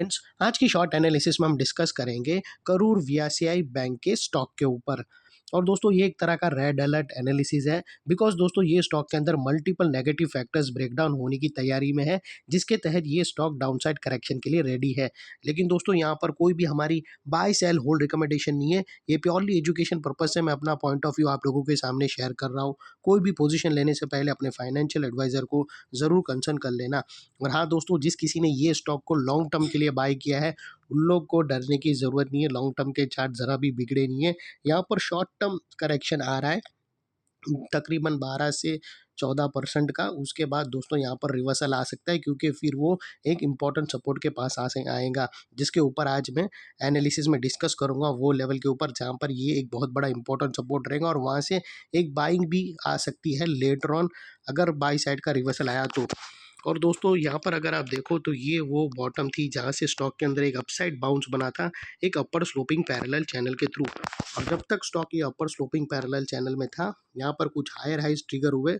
Friends, आज की short analysis में हम डिस्कस करेंगे करूर वीआईसीआई बैंक के स्टॉक के ऊपर। और दोस्तों ये एक तरह का रेड अलर्ट एनालिसिस है, बिकॉज दोस्तों ये स्टॉक के अंदर मल्टीपल नेगेटिव फैक्टर्स ब्रेकडाउन होने की तैयारी में है, जिसके तहत ये स्टॉक डाउनसाइड करेक्शन के लिए रेडी है। लेकिन दोस्तों यहाँ पर कोई भी हमारी बाय सेल होल्ड रिकमेंडेशन नहीं है, ये प्योरली एजुकेशन पर्पज से मैं अपना पॉइंट ऑफ व्यू आप लोगों के सामने शेयर कर रहा हूँ। कोई भी पोजीशन लेने से पहले अपने फाइनेंशियल एडवाइजर को ज़रूर कंसल्ट कर लेना। और हाँ दोस्तों, जिस किसी ने ये स्टॉक को लॉन्ग टर्म के लिए बाय किया है, उन लोग को डरने की ज़रूरत नहीं है। लॉन्ग टर्म के चार्ट ज़रा भी बिगड़े नहीं है। यहाँ पर शॉर्ट टर्म करेक्शन आ रहा है तकरीबन 12 से 14% का। उसके बाद दोस्तों यहाँ पर रिवर्सल आ सकता है, क्योंकि फिर वो एक इम्पॉर्टेंट सपोर्ट के पास आएगा, जिसके ऊपर आज मैं एनालिसिस में डिस्कस करूँगा। वो लेवल के ऊपर जहाँ पर ये एक बहुत बड़ा इंपॉर्टेंट सपोर्ट रहेगा, और वहाँ से एक बाइंग भी आ सकती है लेटर ऑन, अगर बाई साइड का रिवर्सल आया तो। और दोस्तों यहाँ पर अगर आप देखो तो ये वो बॉटम थी जहाँ से स्टॉक के अंदर एक अपसाइड बाउंस बना था, एक अपर स्लोपिंग पैरेलल चैनल के थ्रू। और जब तक स्टॉक ये अपर स्लोपिंग पैरेलल चैनल में था, यहाँ पर कुछ हायर हाइज ट्रिगर हुए।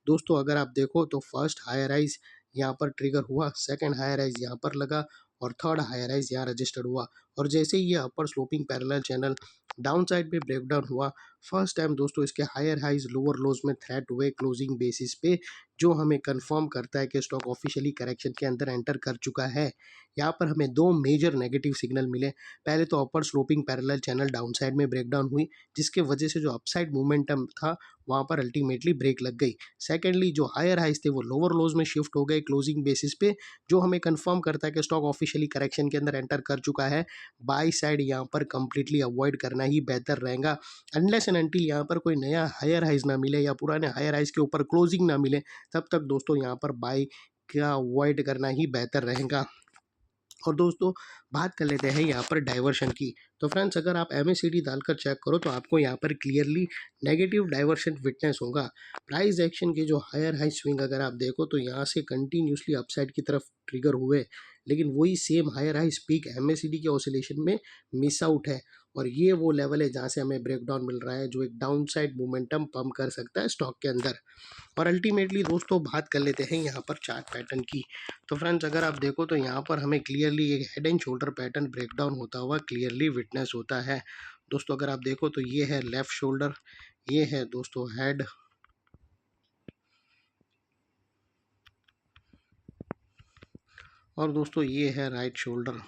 दोस्तों अगर आप देखो तो फर्स्ट हायर हाइज यहाँ पर ट्रिगर हुआ, सेकंड हायर हाइज यहाँ पर लगा, और थर्ड हायर राइज यहाँ रजिस्टर्ड हुआ। और जैसे ही ये upper sloping parallel channel down side पे ब्रेकडाउन हुआ, फर्स्ट टाइम दोस्तों इसके हायर हाइज लोअर लोज में थ्रेट हुए क्लोजिंग बेसिस पे, जो हमें कंफर्म करता है कि स्टॉक ऑफिशियली करेक्शन के अंदर एंटर कर चुका है। यहाँ पर हमें दो मेजर नेगेटिव सिग्नल मिले। पहले तो upper sloping parallel channel down side में ब्रेकडाउन हुई, जिसके वजह से जो अपसाइड मोमेंटम था वहाँ पर अल्टीमेटली ब्रेक लग गई। सेकेंडली जो हायर हाइज थे वो लोअर लोज में शिफ्ट हो गए क्लोजिंग बेसिस पे, जो हमें कंफर्म करता है कि स्टॉक ऑफिशियली करेक्शन के अंदर एंटर कर चुका है। बाई साइड यहाँ पर कंप्लीटली अवॉइड करना ही बेहतर रहेगा, अनलेस एंड अनटिल यहाँ पर कोई नया हायर हाइज ना मिले या पुराने हायर हाइज के ऊपर क्लोजिंग ना मिले, तब तक दोस्तों यहाँ पर बाई का अवॉइड करना ही बेहतर रहेगा। और दोस्तों बात कर लेते हैं यहाँ पर डाइवर्शन की। तो फ्रेंड्स, अगर आप MACD डालकर चेक करो तो आपको यहाँ पर क्लियरली नेगेटिव डाइवर्शन विटनेस होगा। प्राइस एक्शन के जो हायर हाई स्विंग अगर आप देखो तो यहाँ से कंटिन्यूसली अपसाइड की तरफ ट्रिगर हुए, लेकिन वही same higher high peak MACD के ऑसिलेशन में मिस आउट है। और ये वो लेवल है जहाँ से हमें ब्रेकडाउन मिल रहा है, जो एक डाउन साइड मोमेंटम पम्प कर सकता है स्टॉक के अंदर। और अल्टीमेटली दोस्तों बात कर लेते हैं यहाँ पर चार्ट पैटर्न की। तो फ्रेंड्स अगर आप देखो तो यहाँ पर हमें क्लियरली एक head and shoulder pattern breakdown होता हुआ क्लियरली विटनेस होता है। दोस्तों अगर आप देखो तो ये है लेफ्ट शोल्डर, ये है दोस्तों हेड, और दोस्तों ये है राइट शोल्डर।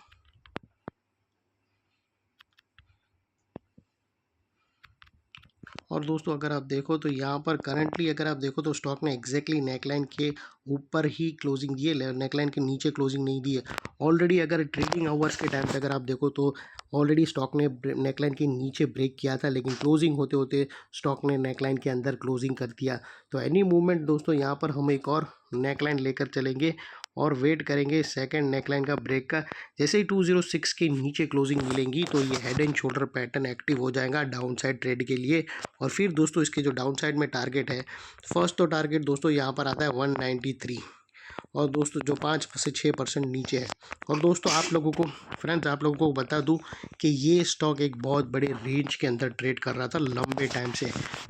और दोस्तों अगर आप देखो तो यहाँ पर करंटली अगर आप देखो तो स्टॉक ने एग्जैक्टली नेकलाइन के ऊपर ही क्लोजिंग दी है, नेकलाइन के नीचे क्लोजिंग नहीं दी है। ऑलरेडी अगर ट्रेडिंग आवर्स के टाइम पे अगर आप देखो तो ऑलरेडी स्टॉक ने नेकलाइन के नीचे ब्रेक किया था, लेकिन क्लोजिंग होते होते स्टॉक ने नेकलाइन के अंदर क्लोजिंग कर दिया। तो एनी मूवमेंट दोस्तों यहाँ पर हम एक और नेकलाइन लेकर चलेंगे और वेट करेंगे सेकंड नेकलाइन का ब्रेक का। जैसे ही 206 के नीचे क्लोजिंग मिलेंगी तो ये head and shoulder pattern active हो जाएगा डाउन साइड ट्रेड के लिए। और फिर दोस्तों इसके जो डाउन साइड में टारगेट है, फर्स्ट तो टारगेट दोस्तों यहाँ पर आता है 193, और दोस्तों जो 5 से 6% नीचे है। और दोस्तों आप लोगों को फ्रेंड्स आप लोगों को बता दूं कि ये स्टॉक एक बहुत बड़े रेंज के अंदर ट्रेड कर रहा था लंबे टाइम से।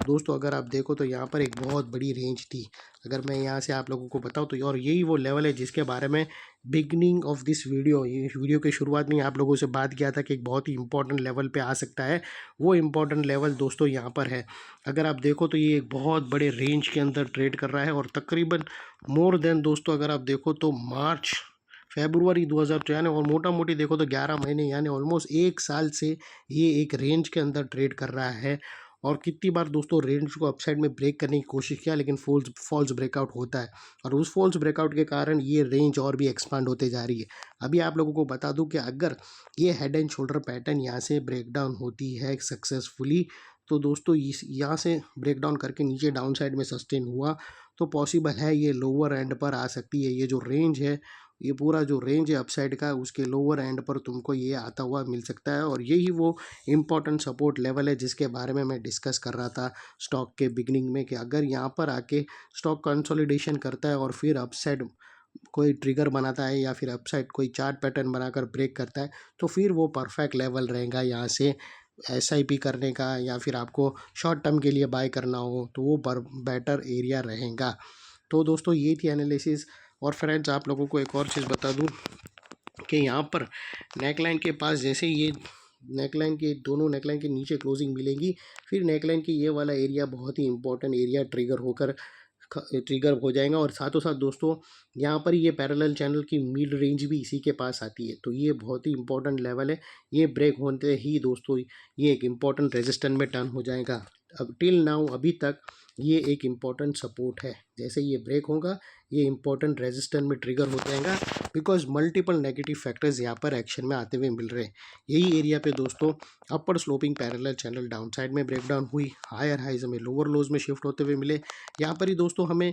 दोस्तों अगर आप देखो तो यहाँ पर एक बहुत बड़ी रेंज थी, अगर मैं यहाँ से आप लोगों को बताऊं तो, और यही वो लेवल है जिसके बारे में बिगनिंग ऑफ दिस वीडियो, ये वीडियो के शुरुआत में आप लोगों से बात किया था कि एक बहुत ही इंपॉर्टेंट लेवल पे आ सकता है। वो इंपॉर्टेंट लेवल दोस्तों यहाँ पर है। अगर आप देखो तो ये एक बहुत बड़े रेंज के अंदर ट्रेड कर रहा है, और तकरीबन मोर देन दोस्तों अगर आप देखो तो मार्च फरवरी 2000 यानी और मोटा मोटी देखो तो 11 महीने यानी ऑलमोस्ट 1 साल से ये एक रेंज के अंदर ट्रेड कर रहा है। और कितनी बार दोस्तों रेंज को अपसाइड में ब्रेक करने की कोशिश किया, लेकिन फॉल्स ब्रेकआउट होता है, और उस फॉल्स ब्रेकआउट के कारण ये रेंज और भी एक्सपांड होते जा रही है। अभी आप लोगों को बता दूं कि अगर ये हेड एंड शोल्डर पैटर्न यहाँ से ब्रेकडाउन होती है सक्सेसफुली, तो दोस्तों इस यहाँ से ब्रेकडाउन करके नीचे डाउन साइड में सस्टेन हुआ तो पॉसिबल है ये लोअर एंड पर आ सकती है। ये जो रेंज है, ये पूरा जो रेंज है अपसाइड का, उसके लोअर एंड पर तुमको ये आता हुआ मिल सकता है। और यही वो इम्पॉर्टेंट सपोर्ट लेवल है जिसके बारे में मैं डिस्कस कर रहा था स्टॉक के बिगनिंग में, कि अगर यहाँ पर आके स्टॉक कंसोलिडेशन करता है और फिर अपसाइड कोई ट्रिगर बनाता है या फिर अपसाइड कोई चार्ट पैटर्न बनाकर ब्रेक करता है, तो फिर वो परफेक्ट लेवल रहेगा यहाँ से SIP करने का, या फिर आपको शॉर्ट टर्म के लिए बाय करना हो तो वो बेटर एरिया रहेगा। तो दोस्तों ये थी एनालिसिस। और फ्रेंड्स आप लोगों को एक और चीज़ बता दूं कि यहाँ पर नेकलाइन के पास जैसे ये नेकलाइन के दोनों नेकलाइन के नीचे क्लोजिंग मिलेंगी, फिर नेकलाइन की ये वाला एरिया बहुत ही इंपॉर्टेंट एरिया ट्रिगर हो जाएगा। और साथों साथ दोस्तों यहाँ पर ये पैरेलल चैनल की मिड रेंज भी इसी के पास आती है, तो ये बहुत ही इंपॉर्टेंट लेवल है। ये ब्रेक होते ही दोस्तों ये एक इम्पॉर्टेंट रेजिस्टेंस में टर्न हो जाएगा। अब टिल नाउ अभी तक ये एक इम्पॉर्टेंट सपोर्ट है, जैसे ये ब्रेक होगा ये इम्पॉर्टेंट रेजिस्टेंस में ट्रिगर हो जाएगा, बिकॉज मल्टीपल नेगेटिव फैक्टर्स यहाँ पर एक्शन में आते हुए मिल रहे हैं। यही एरिया पे दोस्तों upper sloping parallel channel down side में ब्रेकडाउन हुई, हायर हाइज हमें लोअर लोज में शिफ्ट होते हुए मिले। यहाँ पर ही दोस्तों हमें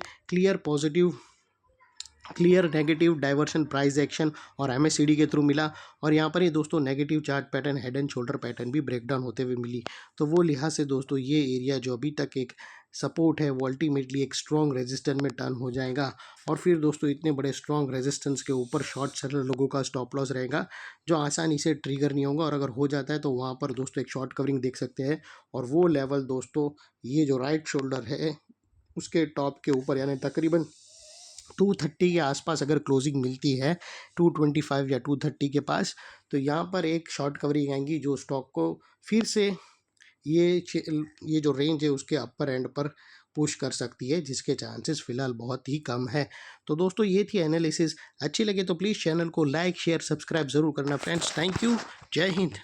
clear negative diversion price action और एमएससीडी के थ्रू मिला। और यहाँ पर ही दोस्तों negative chart pattern head and shoulder pattern भी ब्रेकडाउन होते हुए मिली। तो वो लिहाज से दोस्तों ये एरिया जो अभी तक एक सपोर्ट है वो अल्टीमेटली एक स्ट्रॉन्ग रेजिस्टेंस में टर्न हो जाएगा। और फिर दोस्तों इतने बड़े स्ट्रॉन्ग रेजिस्टेंस के ऊपर शॉर्ट सेलर लोगों का स्टॉप लॉस रहेगा जो आसानी से ट्रिगर नहीं होगा, और अगर हो जाता है तो वहाँ पर दोस्तों एक शॉर्ट कवरिंग देख सकते हैं। और वो लेवल दोस्तों ये जो राइट शोल्डर है उसके टॉप के ऊपर, यानी तकरीबन 230 के आसपास अगर क्लोजिंग मिलती है 225 या 230 के पास, तो यहाँ पर एक शॉर्ट कवरिंग आएंगी जो स्टॉक को फिर से ये जो रेंज है उसके अपर एंड पर पुश कर सकती है, जिसके चांसेस फिलहाल बहुत ही कम है। तो दोस्तों ये थी एनालिसिस। अच्छी लगे तो प्लीज़ चैनल को लाइक शेयर सब्सक्राइब ज़रूर करना फ्रेंड्स। Thank you. जय हिंद।